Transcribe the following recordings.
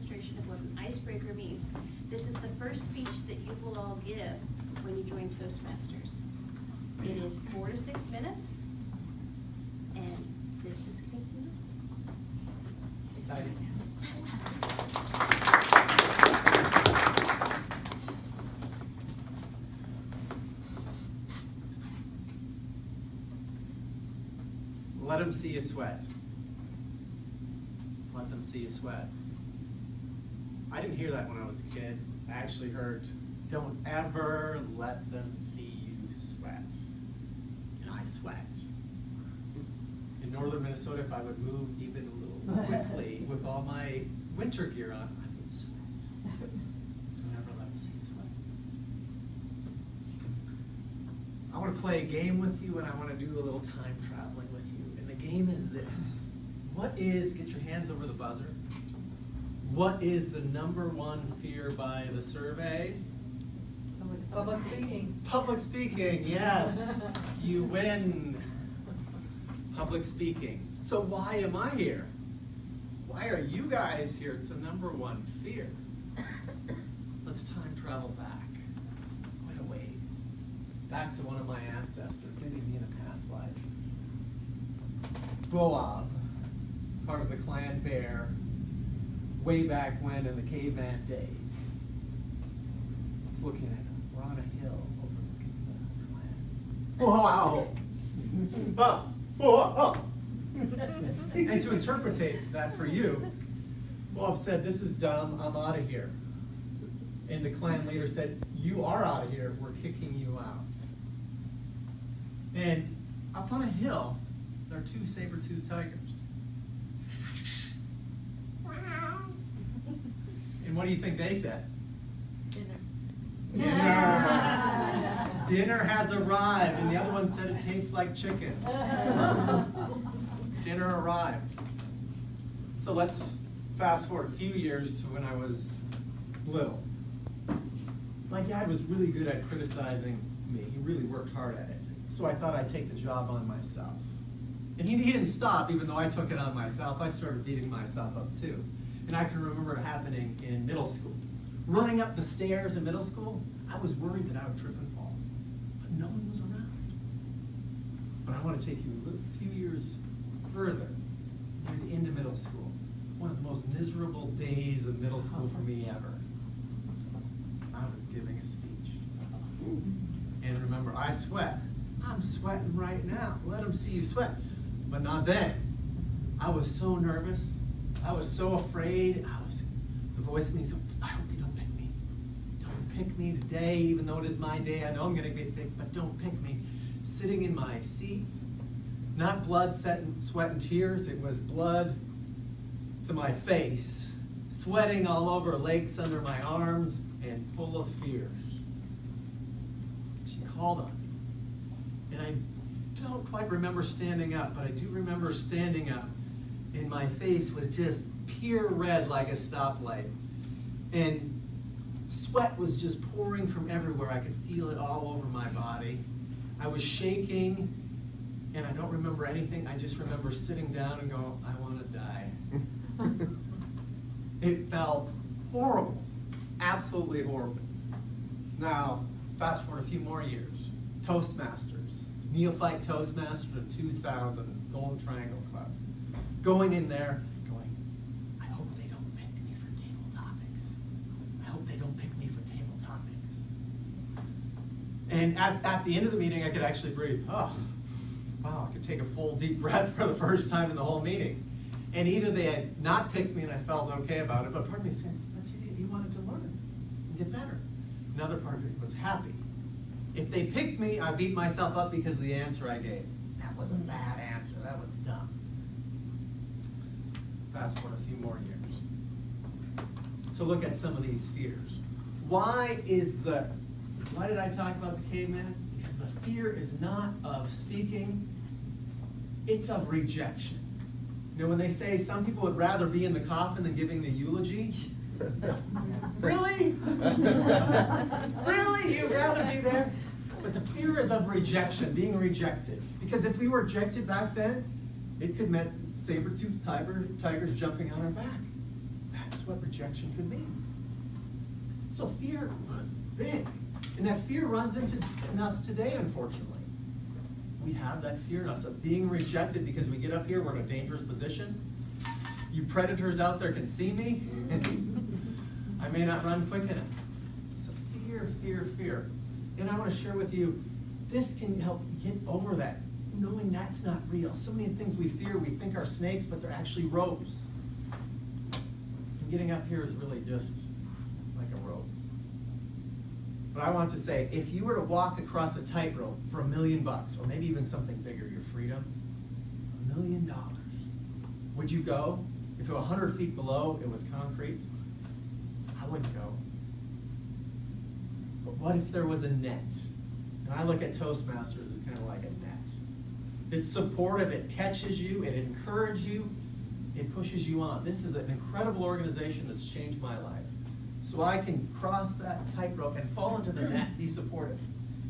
demonstration of what an icebreaker means. This is the first speech that you will all give when you join Toastmasters. It is 4 to 6 minutes, and this is Christmas. Exciting. Let them see you sweat. Let them see you sweat. I didn't hear that when I was a kid. I actually heard, don't ever let them see you sweat. And I sweat. In northern Minnesota, if I would move even a little quickly with all my winter gear on, I would sweat. Don't ever let them see you sweat. I want to play a game with you, and I want to do a little time traveling with you. And the game is this. What is, get your hands over the buzzer, what is the #1 fear by the survey? Public speaking. Public speaking, yes. You win. Public speaking. So why am I here? Why are you guys here? It's the #1 fear. Let's time travel back. Quite a ways. Back to one of my ancestors, maybe me in a past life. Boab, part of the clan Bear, way back when in the caveman days. Let's look at it. We're on a hill overlooking the clan. Wow! And to interpretate that for you, Boab said, this is dumb, I'm out of here. And the clan leader said, you are out of here, we're kicking you out. And up on a hill, there are 2 saber-toothed tigers. And what do you think they said? Dinner. Dinner has arrived. And the other one said it tastes like chicken. Dinner arrived. So let's fast forward a few years to when I was little. My dad was really good at criticizing me. He really worked hard at it. So I thought I'd take the job on myself. And he didn't stop, even though I took it on myself. I started beating myself up too. And I can remember it happening in middle school. Running up the stairs in middle school, I was worried that I would trip and fall. But no one was around. But I want to take you a few years further, near the end of middle school. One of the most miserable days of middle school for me ever. I was giving a speech. And remember, I sweat. I'm sweating right now. Let them see you sweat. But not then. I was so nervous. I was so afraid. The voice in me said, I hope they don't pick me. Don't pick me today, even though it is my day. I know I'm going to get picked, but don't pick me. Sitting in my seat, not blood, sweat, and tears. It was blood to my face, sweating all over, lakes under my arms, and full of fear. She called on me. And I don't quite remember standing up, but I do remember standing up. And my face was just pure red like a stoplight. And sweat was just pouring from everywhere. I could feel it all over my body. I was shaking, and I don't remember anything. I just remember sitting down and going, I want to die. It felt horrible, absolutely horrible. Now, fast forward a few more years. Toastmasters, neophyte Toastmaster of 2000, Golden Triangle Club. Going in there, going, I hope they don't pick me for table topics. I hope they don't pick me for table topics. And at the end of the meeting, I could actually breathe. Oh, wow, I could take a full deep breath for the first time in the whole meeting. And either they had not picked me and I felt okay about it, but part of me said, but you wanted to learn and get better. Another part of me was happy. If they picked me, I beat myself up because of the answer I gave. That was a bad answer. That was dumb. Fast forward a few more years to look at some of these fears. Why did I talk about the caveman? Because the fear is not of speaking, it's of rejection. You know, when they say some people would rather be in the coffin than giving the eulogy, really? Really? You'd rather be there? But the fear is of rejection, being rejected. Because if we were rejected back then, it could mean saber-toothed tigers jumping on our back. That's that's what rejection could mean. So fear was big. And that fear runs in us today, unfortunately. We have that fear in us of being rejected because we get up here, we're in a dangerous position. You predators out there can see me. I may not run quick enough. So fear, fear, fear. And I want to share with you, this can help get over that, knowing that's not real. So many things we fear, we think are snakes, but they're actually ropes. And getting up here is really just like a rope. But I want to say, if you were to walk across a tightrope for $1 million, or maybe even something bigger, your freedom, $1 million, would you go? If it was 100 feet below, it was concrete, I wouldn't go. But what if there was a net? And I look at Toastmasters as kind of like a net. It's supportive, it catches you, it encourages you, it pushes you on. This is an incredible organization that's changed my life. So I can cross that tightrope and fall into the net, be supportive.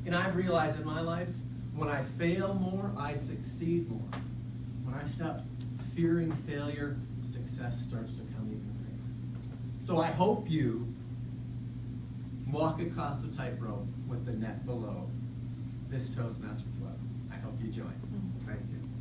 And I've realized in my life, when I fail more, I succeed more. When I stop fearing failure, success starts to come even greater. So I hope you walk across the tightrope with the net below this Toastmaster Club. I hope you join. Thank you.